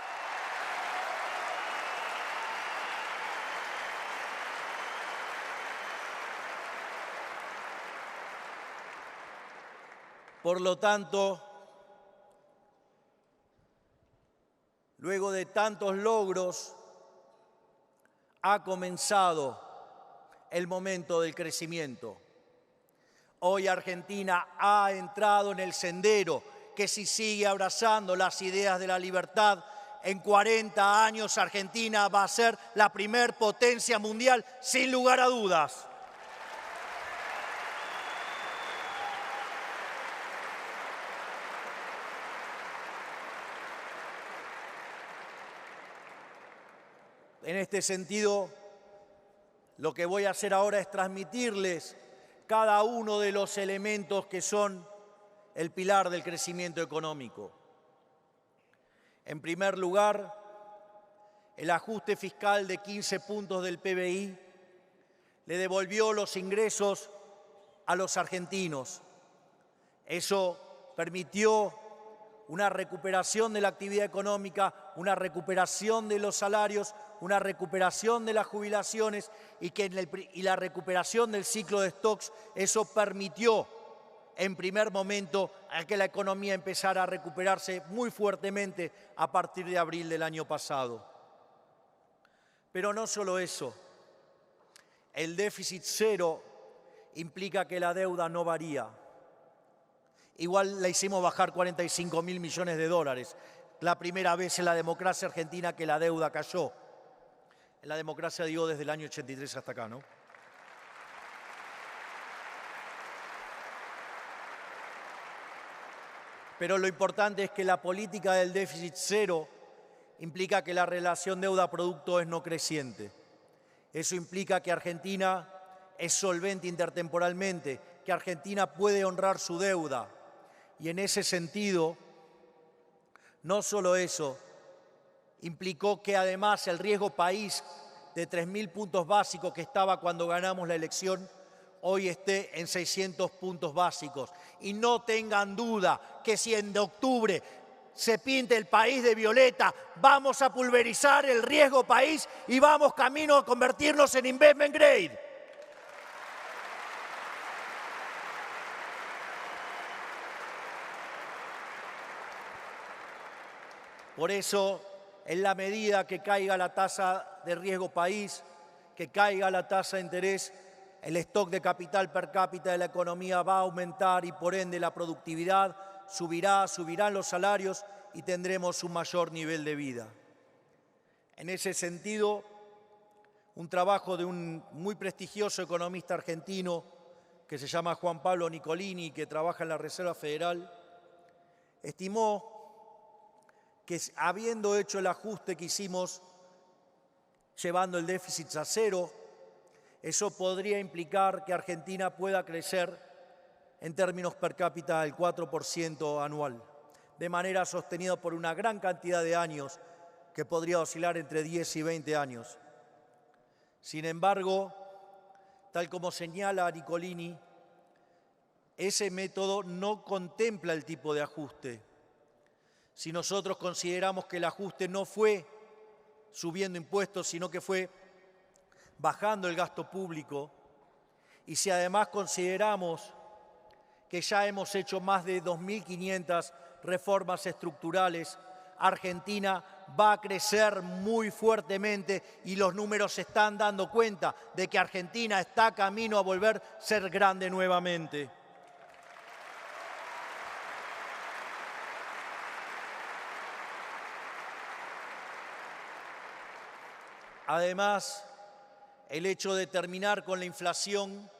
Speaker 1: Por lo tanto, luego de tantos logros, ha comenzado el momento del crecimiento. Hoy Argentina ha entrado en el sendero que, si sigue abrazando las ideas de la libertad, en 40 años Argentina va a ser la primer potencia mundial, sin lugar a dudas. En este sentido, lo que voy a hacer ahora es transmitirles cada uno de los elementos que son el pilar del crecimiento económico. En primer lugar, el ajuste fiscal de 15 puntos del PBI le devolvió los ingresos a los argentinos. Eso permitió una recuperación de la actividad económica, una recuperación de los salarios, una recuperación de las jubilaciones y la recuperación del ciclo de stocks. Eso permitió en primer momento a que la economía empezara a recuperarse muy fuertemente a partir de abril del año pasado. Pero no solo eso, el déficit cero implica que la deuda no varía. Igual la hicimos bajar 45.000 millones de dólares. La primera vez en la democracia argentina que la deuda cayó. En la democracia, digo, desde el año 83 hasta acá, ¿no? Pero lo importante es que la política del déficit cero implica que la relación deuda-producto es no creciente. Eso implica que Argentina es solvente intertemporalmente, que Argentina puede honrar su deuda. Y en ese sentido, no solo eso, implicó que además el riesgo país de 3.000 puntos básicos que estaba cuando ganamos la elección, hoy esté en 600 puntos básicos. Y no tengan duda que si en octubre se pinte el país de violeta, vamos a pulverizar el riesgo país y vamos camino a convertirnos en investment grade. Por eso, en la medida que caiga la tasa de riesgo país, que caiga la tasa de interés, el stock de capital per cápita de la economía va a aumentar y por ende la productividad subirán los salarios y tendremos un mayor nivel de vida. En ese sentido, Un trabajo de un muy prestigioso economista argentino que se llama Juan Pablo Nicolini, que trabaja en la Reserva Federal, estimó que habiendo hecho el ajuste que hicimos, llevando el déficit a cero, eso podría implicar que Argentina pueda crecer en términos per cápita del 4% anual, de manera sostenida por una gran cantidad de años, que podría oscilar entre 10 y 20 años. Sin embargo, tal como señala Nicolini, ese método no contempla el tipo de ajuste. Si nosotros consideramos que el ajuste no fue subiendo impuestos, sino que fue bajando el gasto público, y si además consideramos que ya hemos hecho más de 2.500 reformas estructurales, Argentina va a crecer muy fuertemente y los números se están dando cuenta de que Argentina está camino a volver a ser grande nuevamente. Además, el hecho de terminar con la inflación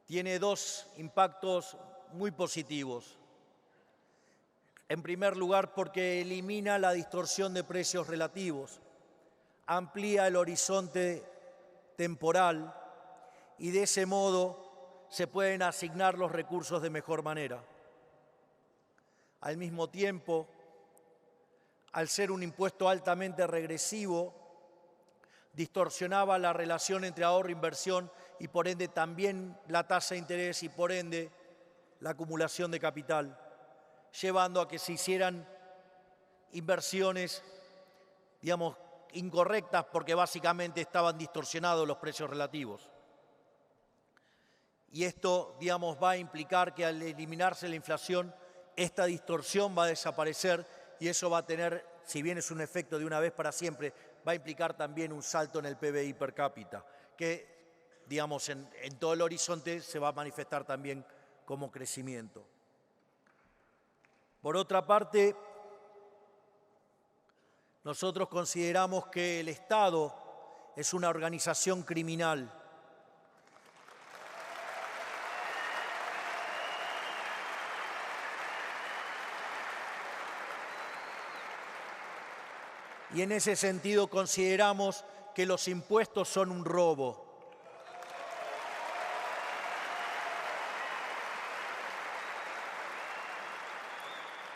Speaker 1: tiene dos impactos muy positivos. En primer lugar, porque elimina la distorsión de precios relativos, amplía el horizonte temporal y de ese modo se pueden asignar los recursos de mejor manera. Al mismo tiempo, al ser un impuesto altamente regresivo, distorsionaba la relación entre ahorro e inversión y por ende también la tasa de interés y por ende la acumulación de capital, llevando a que se hicieran inversiones, digamos, incorrectas porque básicamente estaban distorsionados los precios relativos. Y esto, digamos, va a implicar que al eliminarse la inflación, esta distorsión va a desaparecer y eso va a tener, si bien es un efecto de una vez para siempre, va a implicar también un salto en el PBI per cápita, que, digamos, en todo el horizonte se va a manifestar también como crecimiento. Por otra parte, nosotros consideramos que el Estado es una organización criminal. Y en ese sentido consideramos que los impuestos son un robo.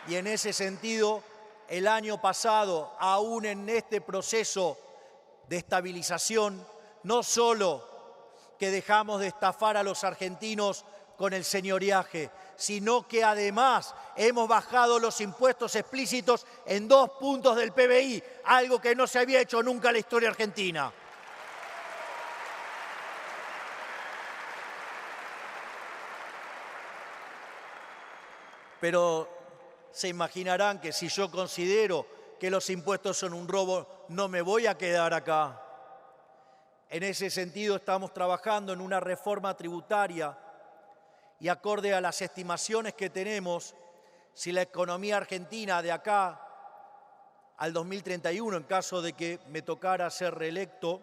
Speaker 1: Y en ese sentido, el año pasado, aún en este proceso de estabilización, no solo que dejamos de estafar a los argentinos con el señoriaje, sino que además hemos bajado los impuestos explícitos en 2 puntos del PBI, algo que no se había hecho nunca en la historia argentina. Pero se imaginarán que si yo considero que los impuestos son un robo, no me voy a quedar acá. En ese sentido estamos trabajando en una reforma tributaria y acorde a las estimaciones que tenemos, si la economía argentina de acá al 2031, en caso de que me tocara ser reelecto,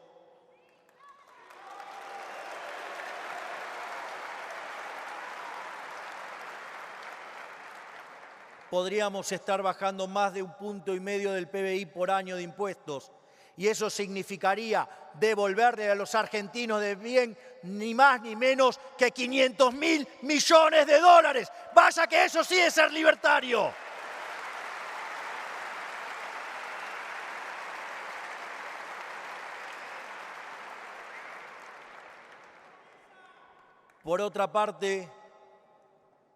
Speaker 1: podríamos estar bajando más de 1,5 puntos del PBI por año de impuestos. Y eso significaría devolverle a los argentinos de bien ni más ni menos que 500.000 millones de dólares. ¡Vaya que eso sí es ser libertario! Por otra parte,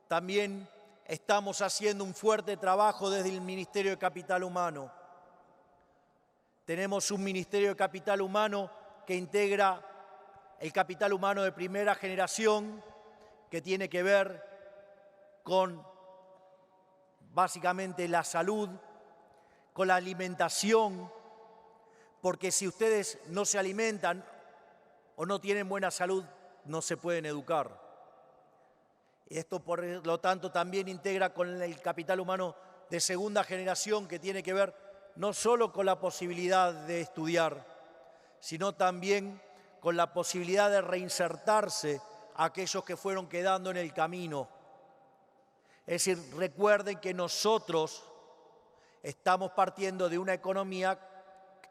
Speaker 1: también estamos haciendo un fuerte trabajo desde el Ministerio de Capital Humano. Tenemos un Ministerio de Capital Humano que integra el capital humano de primera generación, que tiene que ver con básicamente la salud, con la alimentación, porque si ustedes no se alimentan o no tienen buena salud, no se pueden educar. Esto, por lo tanto, también integra con el capital humano de segunda generación, que tiene que ver no solo con la posibilidad de estudiar, sino también con la posibilidad de reinsertarse a aquellos que fueron quedando en el camino. Es decir, recuerden que nosotros estamos partiendo de una economía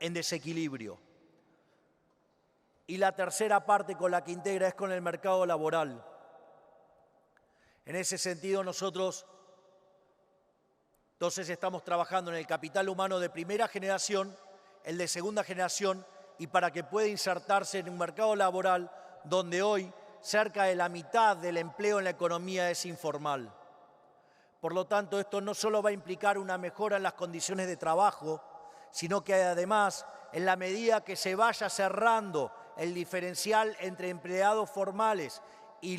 Speaker 1: en desequilibrio. Y la tercera parte con la que integra es con el mercado laboral. En ese sentido, nosotros entonces estamos trabajando en el capital humano de primera generación, el de segunda generación, y para que pueda insertarse en un mercado laboral donde hoy cerca de la mitad del empleo en la economía es informal. Por lo tanto, esto no solo va a implicar una mejora en las condiciones de trabajo, sino que además, en la medida que se vaya cerrando el diferencial entre empleados formales y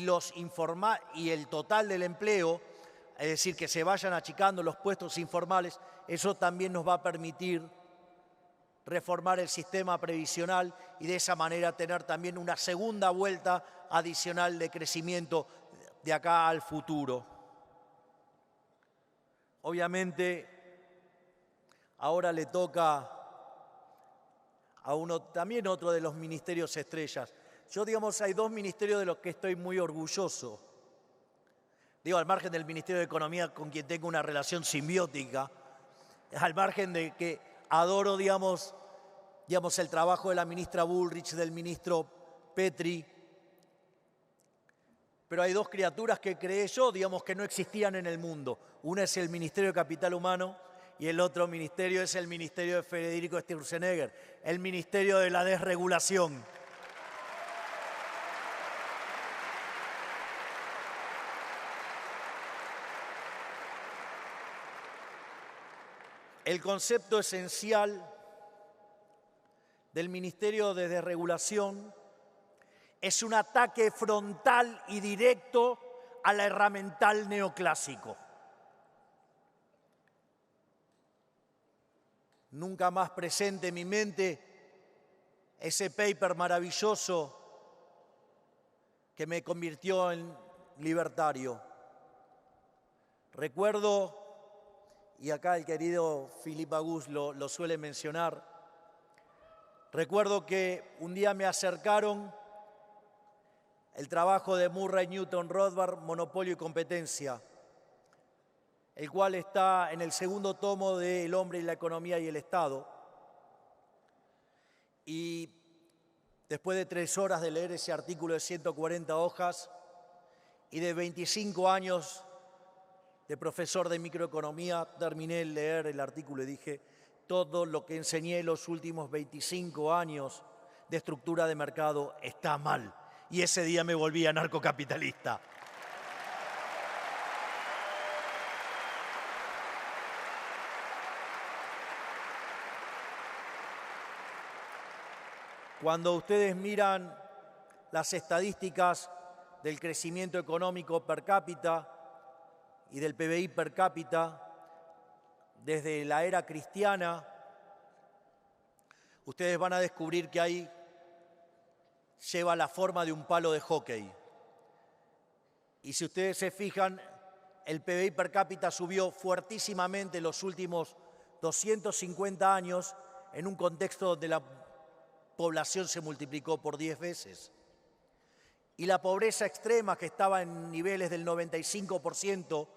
Speaker 1: el total del empleo, es decir, que se vayan achicando los puestos informales, eso también nos va a permitir reformar el sistema previsional y de esa manera tener también una segunda vuelta adicional de crecimiento de acá al futuro. Obviamente, ahora le toca a también otro de los ministerios estrellas. Yo, hay dos ministerios de los que estoy muy orgulloso. Al margen del Ministerio de Economía, con quien tengo una relación simbiótica, al margen de que adoro, el trabajo de la ministra Bullrich, del ministro Petri, pero hay dos criaturas que creé yo, que no existían en el mundo. Una es el Ministerio de Capital Humano y el otro ministerio es el Ministerio de Federico Sturzenegger, el Ministerio de la Desregulación. El concepto esencial del Ministerio de Desregulación es un ataque frontal y directo a la herramental neoclásico. Nunca más presente en mi mente ese paper maravilloso que me convirtió en libertario. Recuerdo, y acá el querido Philippe Auguste lo suele mencionar, recuerdo que un día me acercaron el trabajo de Murray Newton Rothbard, Monopolio y Competencia, el cual está en el segundo tomo de El hombre y la economía y el Estado. Y después de 3 horas de leer ese artículo de 140 hojas y de 25 años de profesor de microeconomía, terminé de leer el artículo y dije, todo lo que enseñé los últimos 25 años de estructura de mercado está mal. Y ese día me volví anarcocapitalista. Cuando ustedes miran las estadísticas del crecimiento económico per cápita y del PBI per cápita desde la era cristiana, ustedes van a descubrir que ahí lleva la forma de un palo de hockey. Y si ustedes se fijan, el PBI per cápita subió fuertísimamente en los últimos 250 años en un contexto donde la población se multiplicó por 10 veces. Y la pobreza extrema, que estaba en niveles del 95%,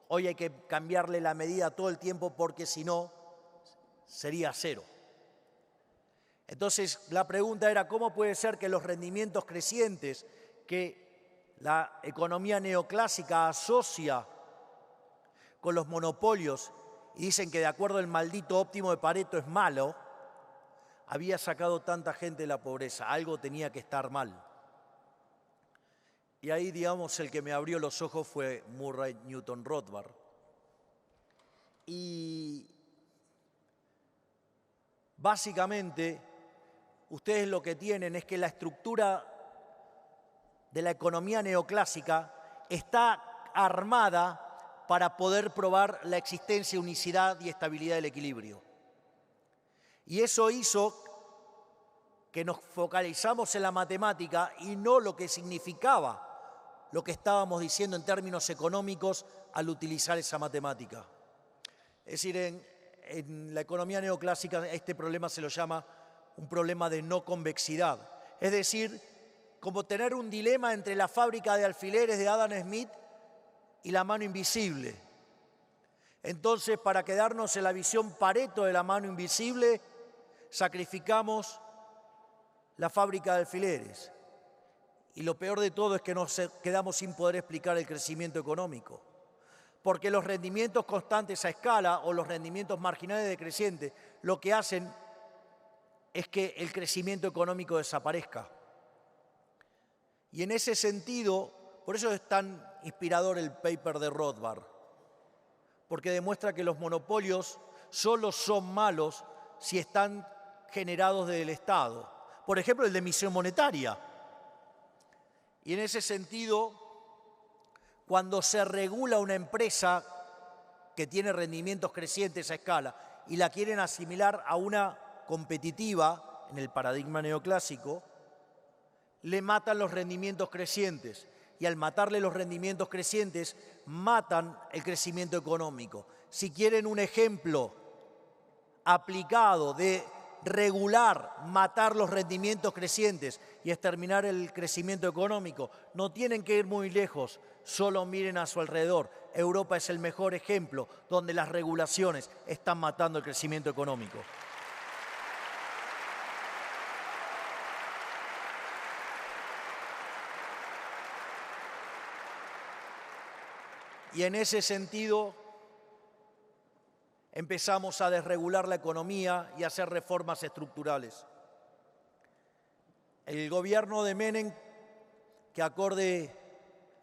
Speaker 1: hoy hay que cambiarle la medida todo el tiempo porque si no, sería 0. Entonces, la pregunta era, ¿cómo puede ser que los rendimientos crecientes que la economía neoclásica asocia con los monopolios y dicen que de acuerdo al maldito óptimo de Pareto es malo, había sacado tanta gente de la pobreza? Algo tenía que estar mal. Y ahí, el que me abrió los ojos fue Murray Newton Rothbard. Y básicamente, ustedes lo que tienen es que la estructura de la economía neoclásica está armada para poder probar la existencia, unicidad y estabilidad del equilibrio. Y eso hizo que nos focalizamos en la matemática y no lo que significaba lo que estábamos diciendo en términos económicos al utilizar esa matemática. Es decir, en la economía neoclásica este problema se lo llama un problema de no convexidad. Es decir, como tener un dilema entre la fábrica de alfileres de Adam Smith y la mano invisible. Entonces, para quedarnos en la visión Pareto de la mano invisible, sacrificamos la fábrica de alfileres. Y lo peor de todo es que nos quedamos sin poder explicar el crecimiento económico. Porque los rendimientos constantes a escala o los rendimientos marginales decrecientes lo que hacen es que el crecimiento económico desaparezca. Y en ese sentido, por eso es tan inspirador el paper de Rothbard, porque demuestra que los monopolios solo son malos si están generados desde el Estado. Por ejemplo, el de emisión monetaria. Y en ese sentido, cuando se regula una empresa que tiene rendimientos crecientes a escala y la quieren asimilar a una competitiva, en el paradigma neoclásico, le matan los rendimientos crecientes. Y al matarle los rendimientos crecientes, matan el crecimiento económico. Si quieren un ejemplo aplicado de regular, matar los rendimientos crecientes y exterminar el crecimiento económico, no tienen que ir muy lejos, solo miren a su alrededor. Europa es el mejor ejemplo donde las regulaciones están matando el crecimiento económico. Y en ese sentido empezamos a desregular la economía y a hacer reformas estructurales. El gobierno de Menem, que acorde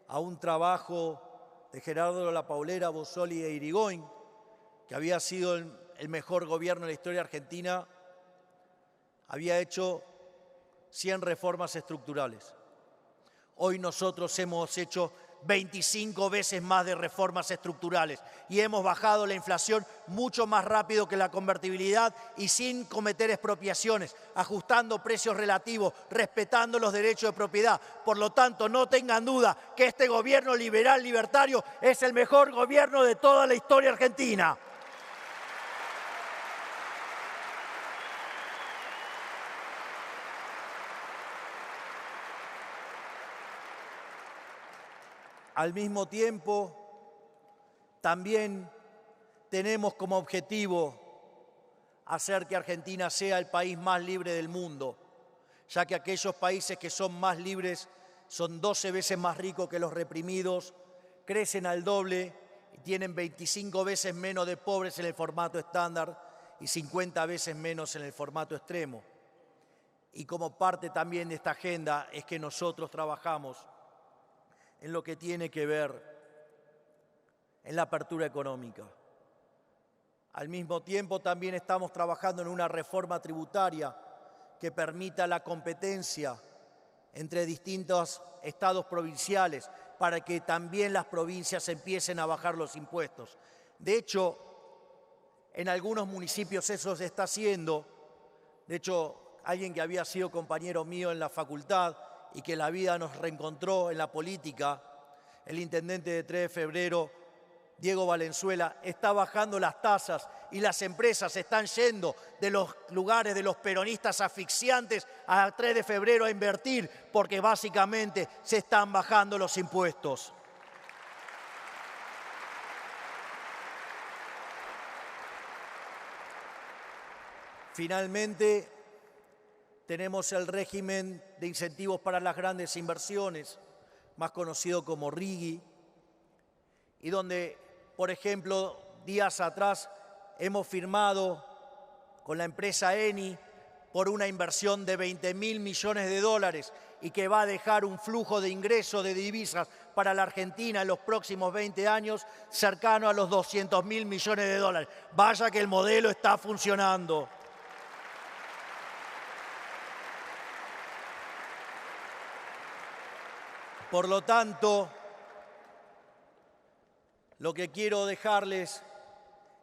Speaker 1: a un trabajo de Gerardo La Paulera, Bossoli e Irigoyen, que había sido el mejor gobierno de la historia argentina, había hecho 100 reformas estructurales. Hoy nosotros hemos hecho 25 veces más de reformas estructurales y hemos bajado la inflación mucho más rápido que la convertibilidad y sin cometer expropiaciones, ajustando precios relativos, respetando los derechos de propiedad. Por lo tanto, no tengan duda que este gobierno liberal libertario es el mejor gobierno de toda la historia argentina. Al mismo tiempo, también tenemos como objetivo hacer que Argentina sea el país más libre del mundo, ya que aquellos países que son más libres son 12 veces más ricos que los reprimidos, crecen al doble y tienen 25 veces menos de pobres en el formato estándar y 50 veces menos en el formato extremo. Y como parte también de esta agenda es que nosotros trabajamos en lo que tiene que ver en la apertura económica. Al mismo tiempo también estamos trabajando en una reforma tributaria que permita la competencia entre distintos estados provinciales para que también las provincias empiecen a bajar los impuestos. De hecho, en algunos municipios eso se está haciendo. De hecho, alguien que había sido compañero mío en la facultad y que la vida nos reencontró en la política, el intendente de 3 de febrero, Diego Valenzuela, está bajando las tasas y las empresas están yendo de los lugares de los peronistas asfixiantes a 3 de febrero a invertir porque básicamente se están bajando los impuestos. Finalmente, tenemos el régimen de incentivos para las grandes inversiones, más conocido como RIGI, y donde, por ejemplo, días atrás hemos firmado con la empresa Eni por una inversión de 20.000 millones de dólares y que va a dejar un flujo de ingresos de divisas para la Argentina en los próximos 20 años cercano a los 200.000 millones de dólares. Vaya que el modelo está funcionando. Por lo tanto, lo que quiero dejarles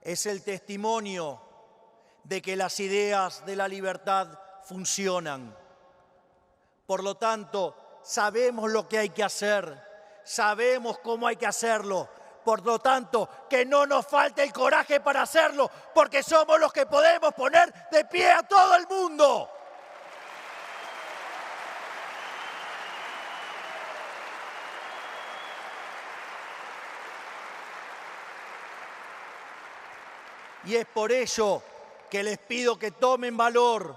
Speaker 1: es el testimonio de que las ideas de la libertad funcionan. Por lo tanto, sabemos lo que hay que hacer, sabemos cómo hay que hacerlo. Por lo tanto, que no nos falte el coraje para hacerlo, porque somos los que podemos poner de pie a todo el mundo. Y es por ello que les pido que tomen valor,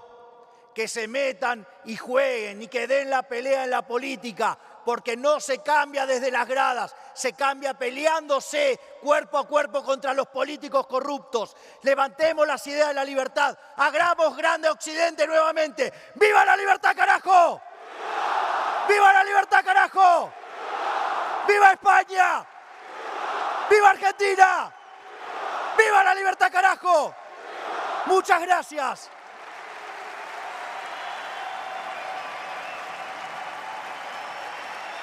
Speaker 1: que se metan y jueguen y que den la pelea en la política, porque no se cambia desde las gradas, se cambia peleándose cuerpo a cuerpo contra los políticos corruptos. Levantemos las ideas de la libertad, hagamos grande Occidente nuevamente. ¡Viva la libertad, carajo! ¡Viva la libertad, carajo! ¡Viva España! ¡Viva Argentina! ¡Viva la libertad, carajo! Muchas gracias.